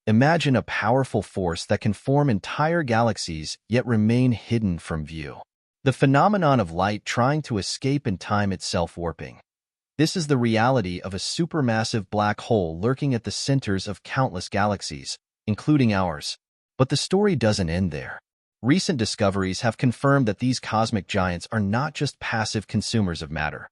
Imagine a powerful force that can form entire galaxies yet remain hidden from view. The phenomenon of light trying to escape in time itself warping. This is the reality of a supermassive black hole lurking at the centers of countless galaxies, including ours. But the story doesn't end there. Recent discoveries have confirmed that these cosmic giants are not just passive consumers of matter.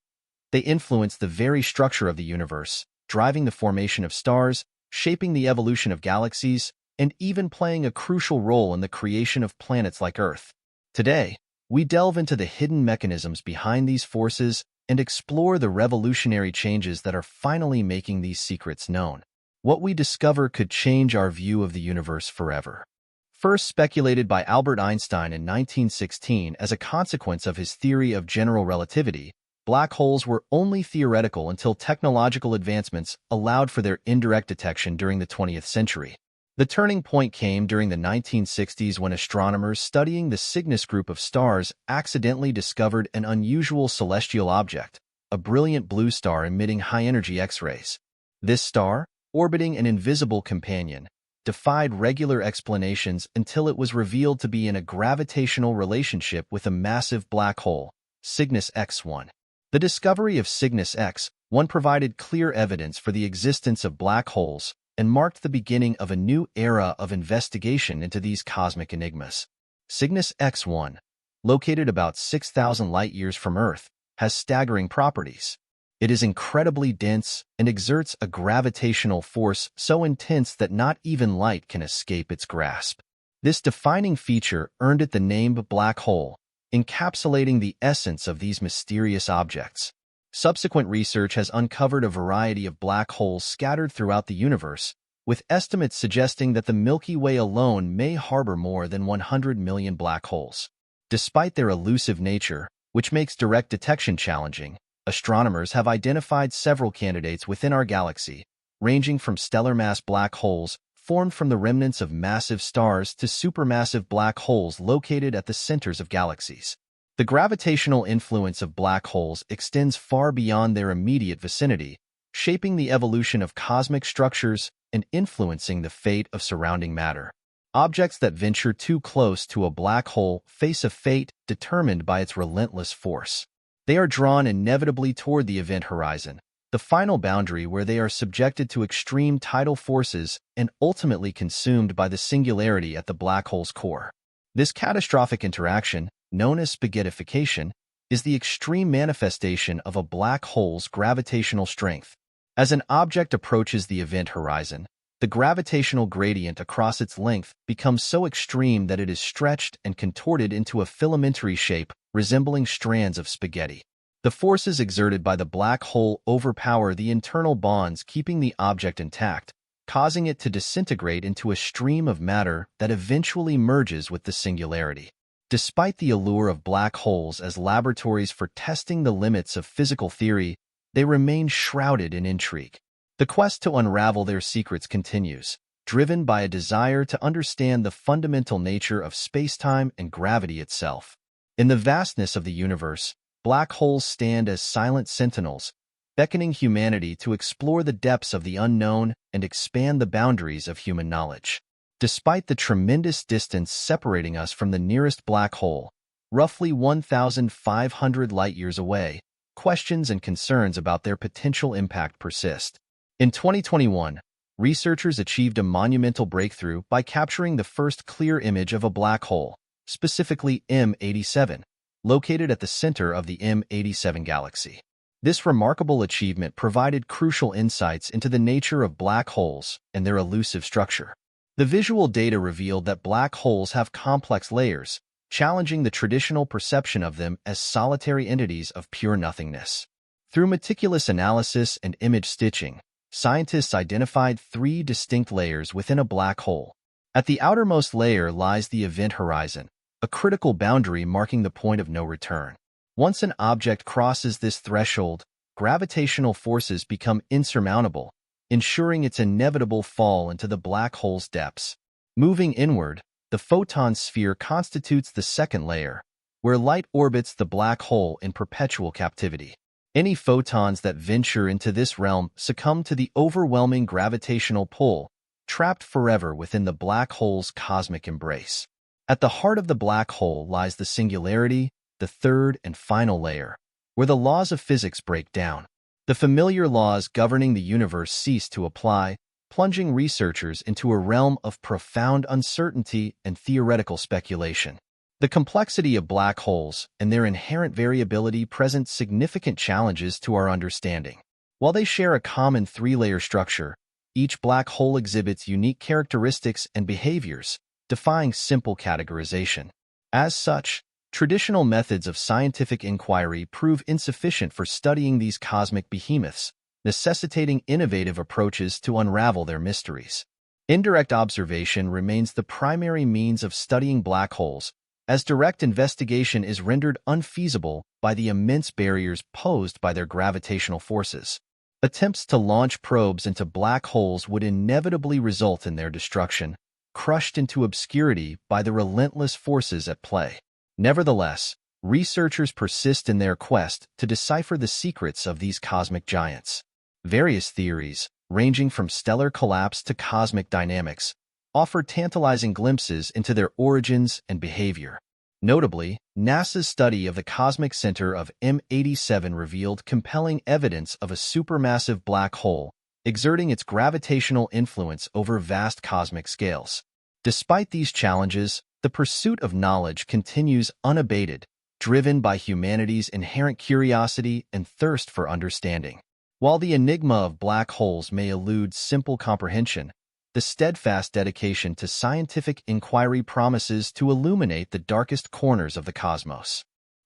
They influence the very structure of the universe, driving the formation of stars, shaping the evolution of galaxies, and even playing a crucial role in the creation of planets like Earth. Today, we delve into the hidden mechanisms behind these forces and explore the revolutionary changes that are finally making these secrets known. What we discover could change our view of the universe forever. First speculated by Albert Einstein in 1916 as a consequence of his theory of general relativity, black holes were only theoretical until technological advancements allowed for their indirect detection during the 20th century. The turning point came during the 1960s when astronomers studying the Cygnus group of stars accidentally discovered an unusual celestial object, a brilliant blue star emitting high-energy X-rays. This star, orbiting an invisible companion, defied regular explanations until it was revealed to be in a gravitational relationship with a massive black hole, Cygnus X1. The discovery of Cygnus X1 provided clear evidence for the existence of black holes and marked the beginning of a new era of investigation into these cosmic enigmas. Cygnus X1, located about 6,000 light-years from Earth, has staggering properties. It is incredibly dense and exerts a gravitational force so intense that not even light can escape its grasp. This defining feature earned it the name black hole, encapsulating the essence of these mysterious objects. Subsequent research has uncovered a variety of black holes scattered throughout the universe, with estimates suggesting that the Milky Way alone may harbor more than 100 million black holes. Despite their elusive nature, which makes direct detection challenging, astronomers have identified several candidates within our galaxy, ranging from stellar mass black holes formed from the remnants of massive stars to supermassive black holes located at the centers of galaxies. The gravitational influence of black holes extends far beyond their immediate vicinity, shaping the evolution of cosmic structures and influencing the fate of surrounding matter. Objects that venture too close to a black hole face a fate determined by its relentless force. They are drawn inevitably toward the event horizon, the final boundary where they are subjected to extreme tidal forces and ultimately consumed by the singularity at the black hole's core. This catastrophic interaction, known as spaghettification, is the extreme manifestation of a black hole's gravitational strength. As an object approaches the event horizon, the gravitational gradient across its length becomes so extreme that it is stretched and contorted into a filamentary shape resembling strands of spaghetti. The forces exerted by the black hole overpower the internal bonds keeping the object intact, causing it to disintegrate into a stream of matter that eventually merges with the singularity. Despite the allure of black holes as laboratories for testing the limits of physical theory, they remain shrouded in intrigue. The quest to unravel their secrets continues, driven by a desire to understand the fundamental nature of space-time and gravity itself. In the vastness of the universe, black holes stand as silent sentinels, beckoning humanity to explore the depths of the unknown and expand the boundaries of human knowledge. Despite the tremendous distance separating us from the nearest black hole, roughly 1,500 light-years away, questions and concerns about their potential impact persist. In 2021, researchers achieved a monumental breakthrough by capturing the first clear image of a black hole, specifically M87, located at the center of the M87 galaxy. This remarkable achievement provided crucial insights into the nature of black holes and their elusive structure. The visual data revealed that black holes have complex layers, challenging the traditional perception of them as solitary entities of pure nothingness. Through meticulous analysis and image stitching, scientists identified 3 distinct layers within a black hole. At the outermost layer lies the event horizon, a critical boundary marking the point of no return. Once an object crosses this threshold, gravitational forces become insurmountable, ensuring its inevitable fall into the black hole's depths. Moving inward, the photon sphere constitutes the second layer, where light orbits the black hole in perpetual captivity. Any photons that venture into this realm succumb to the overwhelming gravitational pull, trapped forever within the black hole's cosmic embrace. At the heart of the black hole lies the singularity, the third and final layer, where the laws of physics break down. The familiar laws governing the universe cease to apply, plunging researchers into a realm of profound uncertainty and theoretical speculation. The complexity of black holes and their inherent variability present significant challenges to our understanding. While they share a common three-layer structure, each black hole exhibits unique characteristics and behaviors, defying simple categorization. As such, traditional methods of scientific inquiry prove insufficient for studying these cosmic behemoths, necessitating innovative approaches to unravel their mysteries. Indirect observation remains the primary means of studying black holes, as direct investigation is rendered unfeasible by the immense barriers posed by their gravitational forces. Attempts to launch probes into black holes would inevitably result in their destruction, crushed into obscurity by the relentless forces at play. Nevertheless, researchers persist in their quest to decipher the secrets of these cosmic giants. Various theories, ranging from stellar collapse to cosmic dynamics, offer tantalizing glimpses into their origins and behavior. Notably, NASA's study of the cosmic center of M87 revealed compelling evidence of a supermassive black hole, exerting its gravitational influence over vast cosmic scales. Despite these challenges, the pursuit of knowledge continues unabated, driven by humanity's inherent curiosity and thirst for understanding. While the enigma of black holes may elude simple comprehension, the steadfast dedication to scientific inquiry promises to illuminate the darkest corners of the cosmos.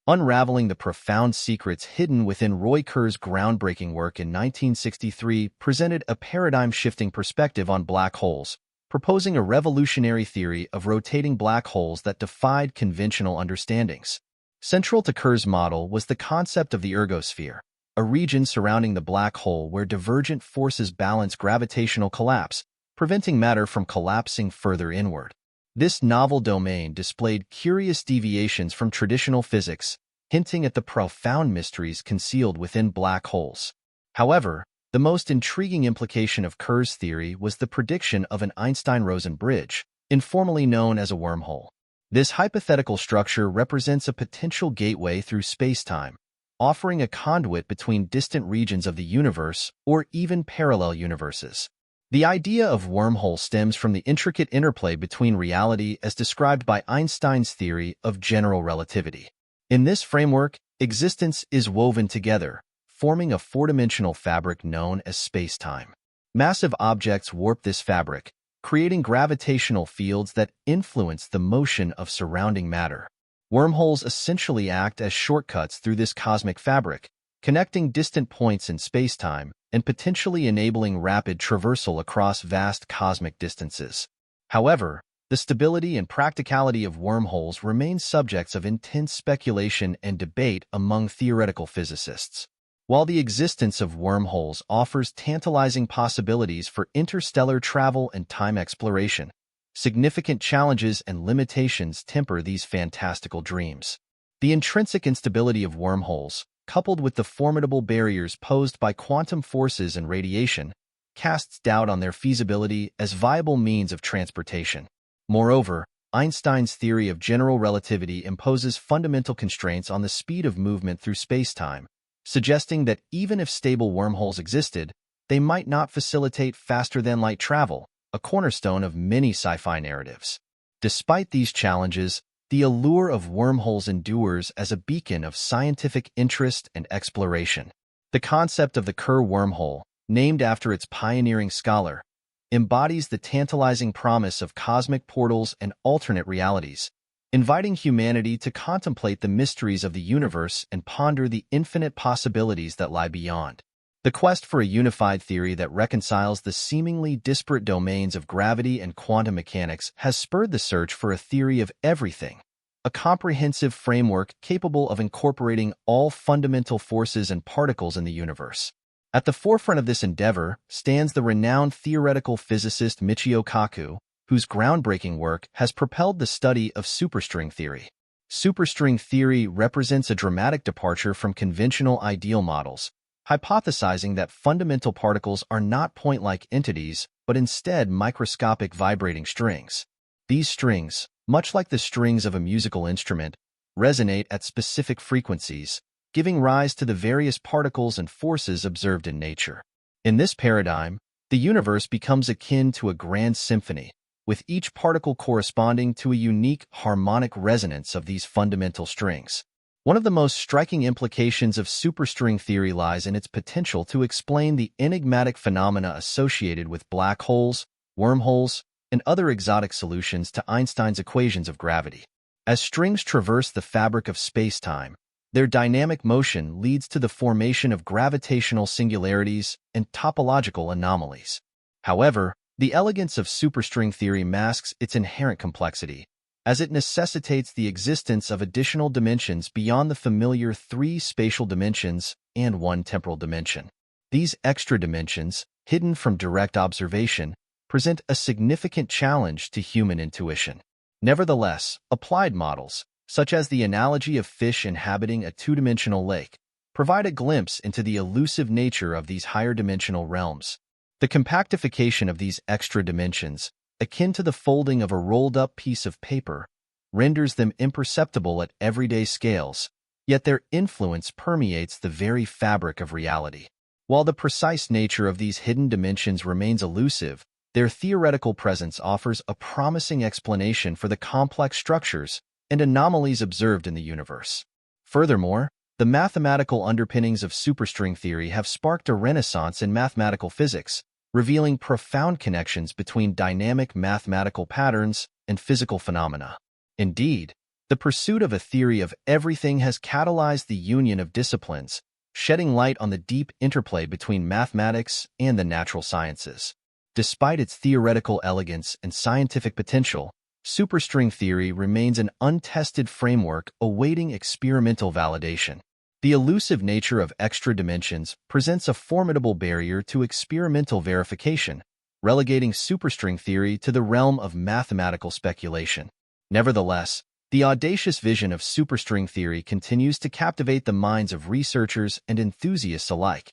Unraveling the profound secrets hidden within Roy Kerr's groundbreaking work in 1963 presented a paradigm-shifting perspective on black holes, proposing a revolutionary theory of rotating black holes that defied conventional understandings. Central to Kerr's model was the concept of the ergosphere, a region surrounding the black hole where divergent forces balance gravitational collapse, preventing matter from collapsing further inward. This novel domain displayed curious deviations from traditional physics, hinting at the profound mysteries concealed within black holes. However, the most intriguing implication of Kerr's theory was the prediction of an Einstein-Rosen bridge, informally known as a wormhole. This hypothetical structure represents a potential gateway through space-time, offering a conduit between distant regions of the universe or even parallel universes. The idea of wormhole stems from the intricate interplay between reality as described by Einstein's theory of general relativity. In this framework, existence is woven together, forming a four-dimensional fabric known as space-time. Massive objects warp this fabric, creating gravitational fields that influence the motion of surrounding matter. Wormholes essentially act as shortcuts through this cosmic fabric, connecting distant points in space-time and potentially enabling rapid traversal across vast cosmic distances. However, the stability and practicality of wormholes remain subjects of intense speculation and debate among theoretical physicists. While the existence of wormholes offers tantalizing possibilities for interstellar travel and time exploration, significant challenges and limitations temper these fantastical dreams. The intrinsic instability of wormholes, coupled with the formidable barriers posed by quantum forces and radiation, casts doubt on their feasibility as viable means of transportation. Moreover, Einstein's theory of general relativity imposes fundamental constraints on the speed of movement through space-time, suggesting that even if stable wormholes existed, they might not facilitate faster-than-light travel, a cornerstone of many sci-fi narratives. Despite these challenges, the allure of wormholes endures as a beacon of scientific interest and exploration. The concept of the Kerr wormhole, named after its pioneering scholar, embodies the tantalizing promise of cosmic portals and alternate realities, inviting humanity to contemplate the mysteries of the universe and ponder the infinite possibilities that lie beyond. The quest for a unified theory that reconciles the seemingly disparate domains of gravity and quantum mechanics has spurred the search for a theory of everything, a comprehensive framework capable of incorporating all fundamental forces and particles in the universe. At the forefront of this endeavor stands the renowned theoretical physicist Michio Kaku, whose groundbreaking work has propelled the study of superstring theory. Superstring theory represents a dramatic departure from conventional ideal models, hypothesizing that fundamental particles are not point-like entities, but instead microscopic vibrating strings. These strings, much like the strings of a musical instrument, resonate at specific frequencies, giving rise to the various particles and forces observed in nature. In this paradigm, the universe becomes akin to a grand symphony, with each particle corresponding to a unique harmonic resonance of these fundamental strings. One of the most striking implications of superstring theory lies in its potential to explain the enigmatic phenomena associated with black holes, wormholes, and other exotic solutions to Einstein's equations of gravity. As strings traverse the fabric of space-time, their dynamic motion leads to the formation of gravitational singularities and topological anomalies. However, the elegance of superstring theory masks its inherent complexity, as it necessitates the existence of additional dimensions beyond the familiar 3 spatial dimensions and 1 temporal dimension. These extra dimensions, hidden from direct observation, present a significant challenge to human intuition. Nevertheless, applied models, such as the analogy of fish inhabiting a 2-dimensional lake, provide a glimpse into the elusive nature of these higher-dimensional realms. The compactification of these extra dimensions, akin to the folding of a rolled-up piece of paper, renders them imperceptible at everyday scales, yet their influence permeates the very fabric of reality. While the precise nature of these hidden dimensions remains elusive, their theoretical presence offers a promising explanation for the complex structures and anomalies observed in the universe. Furthermore, the mathematical underpinnings of superstring theory have sparked a renaissance in mathematical physics, revealing profound connections between dynamic mathematical patterns and physical phenomena. Indeed, the pursuit of a theory of everything has catalyzed the union of disciplines, shedding light on the deep interplay between mathematics and the natural sciences. Despite its theoretical elegance and scientific potential, superstring theory remains an untested framework awaiting experimental validation. The elusive nature of extra dimensions presents a formidable barrier to experimental verification, relegating superstring theory to the realm of mathematical speculation. Nevertheless, the audacious vision of superstring theory continues to captivate the minds of researchers and enthusiasts alike,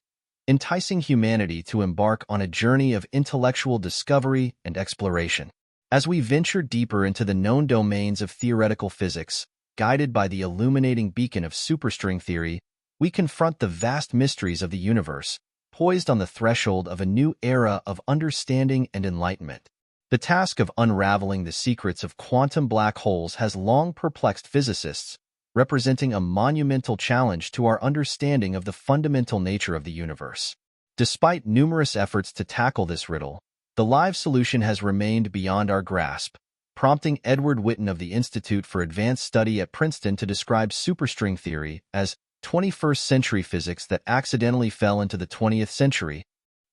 enticing humanity to embark on a journey of intellectual discovery and exploration. As we venture deeper into the known domains of theoretical physics, guided by the illuminating beacon of superstring theory, we confront the vast mysteries of the universe, poised on the threshold of a new era of understanding and enlightenment. The task of unraveling the secrets of quantum black holes has long perplexed physicists, representing a monumental challenge to our understanding of the fundamental nature of the universe. Despite numerous efforts to tackle this riddle, the live solution has remained beyond our grasp, prompting Edward Witten of the Institute for Advanced Study at Princeton to describe superstring theory as 21st-century physics that accidentally fell into the 20th century.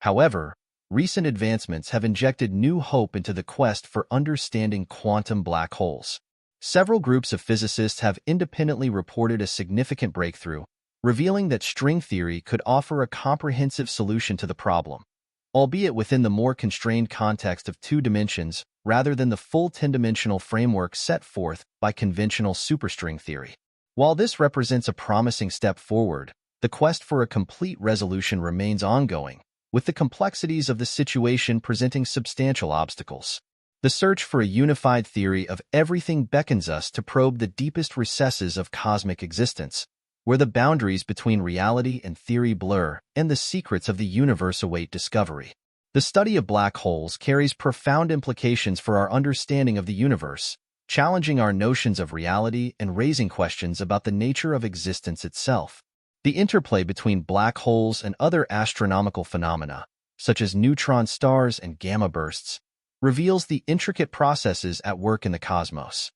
However, recent advancements have injected new hope into the quest for understanding quantum black holes. Several groups of physicists have independently reported a significant breakthrough, revealing that string theory could offer a comprehensive solution to the problem, albeit within the more constrained context of 2 dimensions rather than the full 10-dimensional framework set forth by conventional superstring theory. While this represents a promising step forward, the quest for a complete resolution remains ongoing, with the complexities of the situation presenting substantial obstacles. The search for a unified theory of everything beckons us to probe the deepest recesses of cosmic existence, where the boundaries between reality and theory blur and the secrets of the universe await discovery. The study of black holes carries profound implications for our understanding of the universe, challenging our notions of reality and raising questions about the nature of existence itself. The interplay between black holes and other astronomical phenomena, such as neutron stars and gamma bursts, reveals the intricate processes at work in the cosmos.